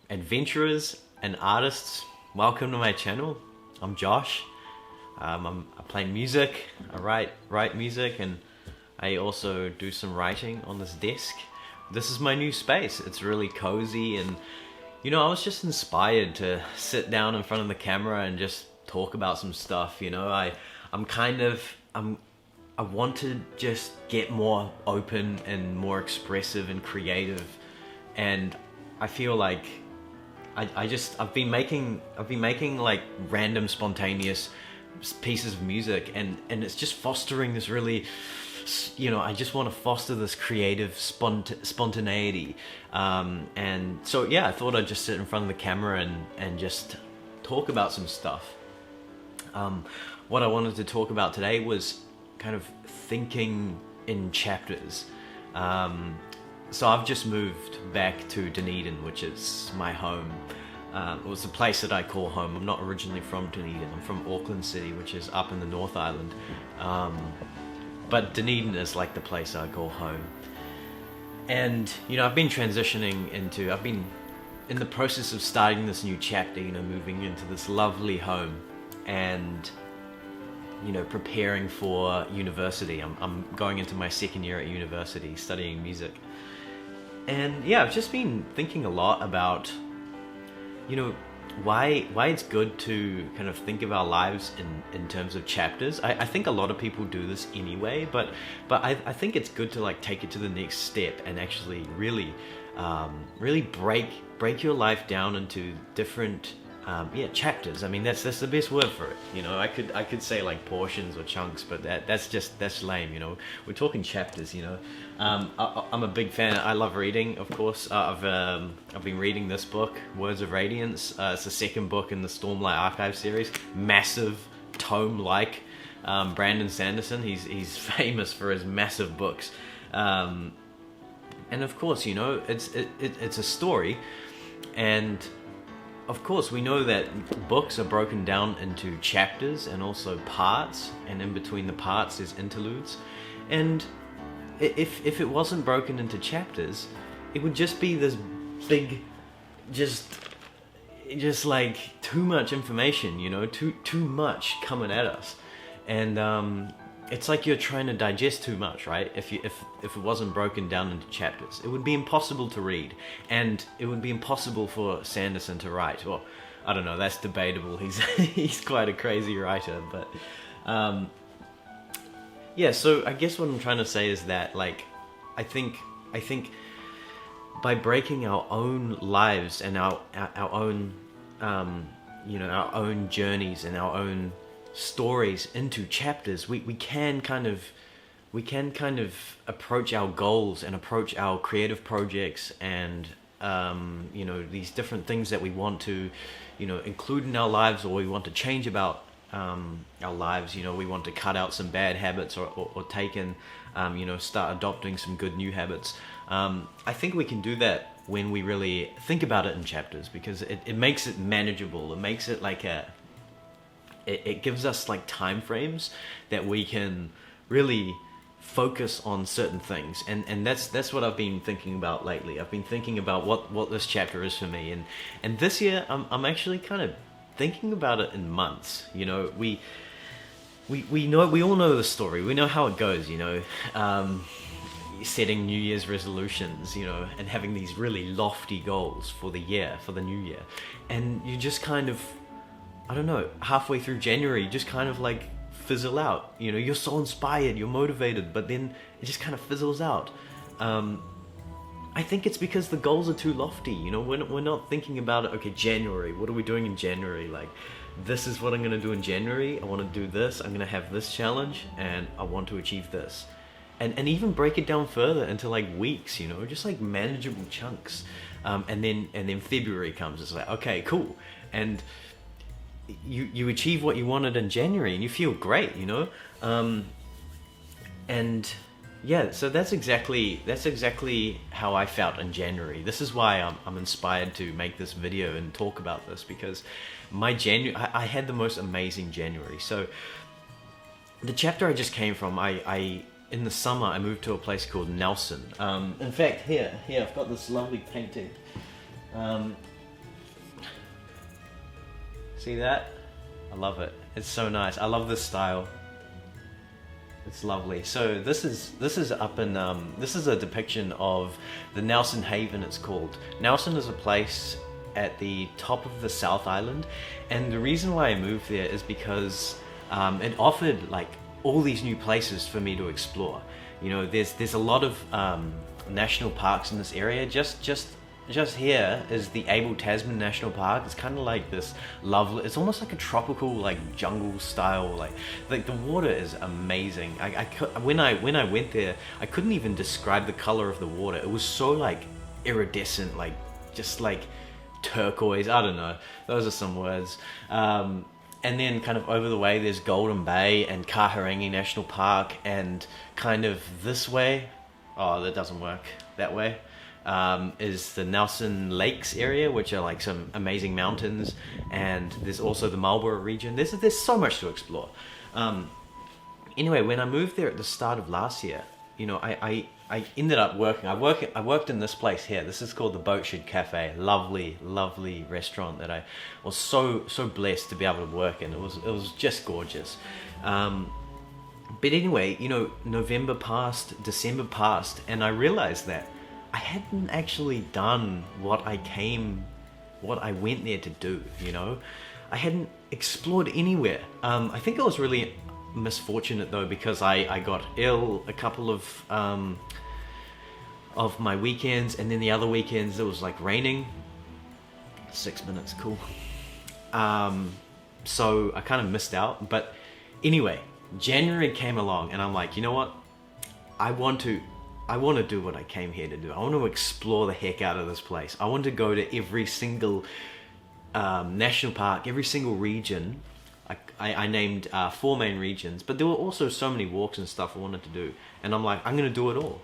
adventurers and artists, welcome to my channel. I'm Josh. I play music, I write music, and I also do some writing on this desk. This is my new space. It's really cozy, and you know, I was just inspired to sit down in front of the camera and just talk about some stuff. You know, I want to just get more open and more expressive and creative, and I feel like I've been making like random spontaneous pieces of music, and it's just fostering this really, you know, I just want to foster this creative spontaneity, and so yeah, I thought I'd just sit in front of the camera and just talk about some stuff. What I wanted to talk about today was kind of thinking in chapters. So I've just moved back to Dunedin, which is my home. It was the place that I call home. I'm not originally from Dunedin. I'm from Auckland City, which is up in the North Island. But Dunedin is like the place I call home. And, you know, I've been in the process of starting this new chapter, you know, moving into this lovely home and, you know, preparing for university. I'm going into my second year at university studying music. And yeah, I've just been thinking a lot about, you know, why it's good to kind of think of our lives in terms of chapters. I think a lot of people do this anyway, but I think it's good to like take it to the next step and actually really break your life down into different chapters. I mean, that's the best word for it. You know, I could say like portions or chunks, but that's lame. You know, we're talking chapters. You know, I'm a big fan. I love reading, of course. I've been reading this book, Words of Radiance. It's the second book in the Stormlight Archive series. Massive tome like. Brandon Sanderson. He's famous for his massive books. And of course, you know, it's a story, and of course, we know that books are broken down into chapters and also parts, and in between the parts there's interludes. And if it wasn't broken into chapters, it would just be this big, just like too much information, you know, too much coming at us, and it's like you're trying to digest too much, right? If it wasn't broken down into chapters, it would be impossible to read, and it would be impossible for Sanderson to write. Well, I don't know, that's debatable. He's quite a crazy writer, but yeah. So I guess what I'm trying to say is that, like, I think by breaking our own lives and our own you know, our own journeys and our own stories into chapters, we can kind of approach our goals and approach our creative projects and you know, these different things that we want to, you know, include in our lives, or we want to change about our lives. You know, we want to cut out some bad habits or take in you know, start adopting some good new habits. I think we can do that when we really think about it in chapters, because it makes it manageable. It makes it like it gives us like time frames that we can really focus on certain things, and that's what I've been thinking about lately. I've been thinking about what this chapter is for me, and this year I'm actually kind of thinking about it in months. You know, we all know the story. We know how it goes. You know, setting New Year's resolutions, you know, and having these really lofty goals for the new year, and you just kind of, I don't know, halfway through January, you just kind of like fizzle out. You know, you're so inspired, you're motivated, but then it just kind of fizzles out. I think it's because the goals are too lofty. You know, we're not thinking about it. Okay, January, what are we doing in January? Like, this is what I'm going to do in January. I want to do this. I'm going to have this challenge, and I want to achieve this. And even break it down further into like weeks, you know, just like manageable chunks. And then February comes. It's like, okay, cool. And you achieve what you wanted in January, and you feel great, you know. And yeah, so that's exactly how I felt in January. This is why I'm inspired to make this video and talk about this, because my January, I had the most amazing January. So the chapter I just came from, I in the summer I moved to a place called Nelson. In fact, here I've got this lovely painting. See that? I love it. It's so nice. I love this style. It's lovely. So this is up in this is a depiction of the Nelson Haven. It's called. Nelson is a place at the top of the South Island, and the reason why I moved there is because it offered like all these new places for me to explore. You know, there's a lot of national parks in this area. Just here is the Abel Tasman National Park. It's kind of like this lovely, it's almost like a tropical, like jungle style, like the water is amazing. When I went there, I couldn't even describe the color of the water. It was so like iridescent, like just like turquoise. I don't know. Those are some words. And then kind of over the way, there's Golden Bay and Kahurangi National Park, and kind of this way, oh, that doesn't work, that way, is the Nelson Lakes area, which are like some amazing mountains, and there's also the Marlborough region. There's so much to explore. Anyway, when I moved there at the start of last year, you know, I ended up working. I worked in this place here. This is called the Boat Shed Cafe. Lovely restaurant that I was so blessed to be able to work in. It was just gorgeous. But anyway, you know, November passed, December passed, and I realized that I hadn't actually done what I went there to do. You know, I hadn't explored anywhere. I think I was really misfortunate though, because I got ill a couple of my weekends, and then the other weekends it was like raining. 6 minutes, cool. So I kind of missed out. But anyway, January came along, and I'm like, you know what? I want to do what I came here to do. I want to explore the heck out of this place. I want to go to every single national park, every single region. I named 4 main regions, but there were also so many walks and stuff I wanted to do. And I'm like, I'm going to do it all.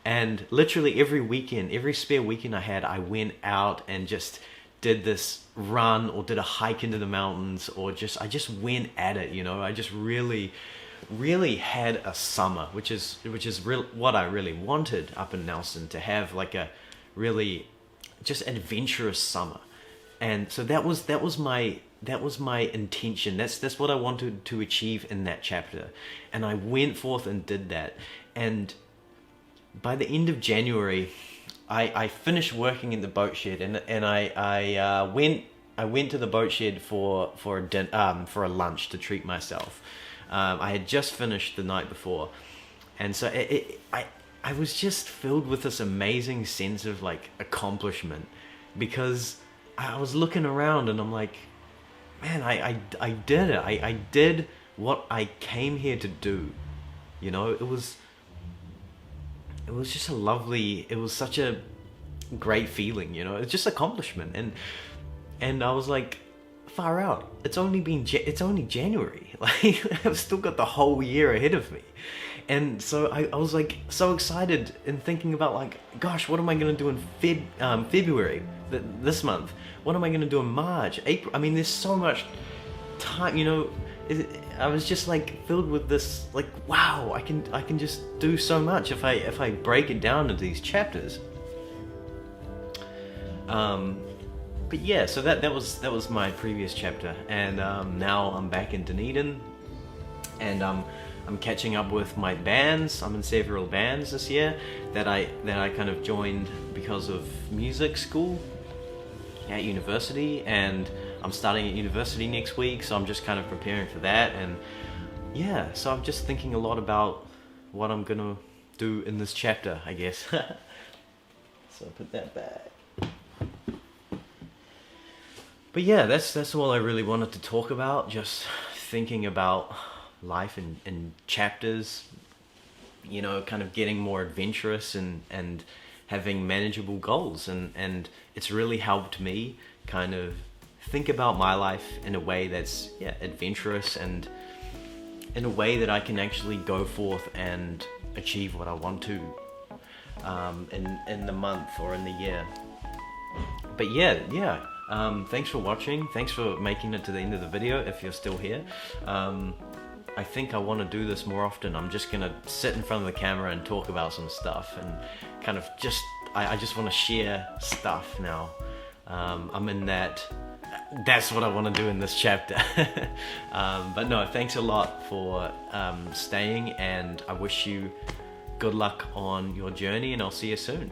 And literally every weekend, every spare weekend I had, I went out and just did this run or did a hike into the mountains, or I just went at it, you know. I just really had a summer, which is what I really wanted up in Nelson, to have like a really just adventurous summer. And so that was my intention. That's what I wanted to achieve in that chapter, and I went forth and did that. And by the end of January, I finished working in the boat shed, and I went to the boat shed for a lunch to treat myself. I had just finished the night before, and so I was just filled with this amazing sense of like accomplishment, because I was looking around and I'm like, man, I did it. I did what I came here to do. You know, it was just it was such a great feeling, you know. It's just accomplishment, and I was like, far out. It's only January. Like, I've still got the whole year ahead of me. And so I was like so excited and thinking about like, gosh, what am I going to do in February, this month? What am I going to do in March, April? I mean, there's so much time, you know. I was just like filled with this, like, wow, I can just do so much if I break it down into these chapters. But yeah, so that was my previous chapter, and now I'm back in Dunedin, and I'm catching up with my bands. I'm in several bands this year that I kind of joined because of music school at university, and I'm starting at university next week, so I'm just kind of preparing for that. And yeah, so I'm just thinking a lot about what I'm gonna do in this chapter, I guess. So put that back. But yeah, that's all I really wanted to talk about. Just thinking about life in chapters, you know, kind of getting more adventurous and having manageable goals, and it's really helped me kind of think about my life in a way that's adventurous, and in a way that I can actually go forth and achieve what I want to in the month or in the year. But yeah. Thanks for watching. Thanks for making it to the end of the video if you're still here. I think I want to do this more often. I'm just gonna sit in front of the camera and talk about some stuff, and kind of I just want to share stuff now. I'm in that. That's what I want to do in this chapter. But no, thanks a lot for staying, and I wish you good luck on your journey, and I'll see you soon.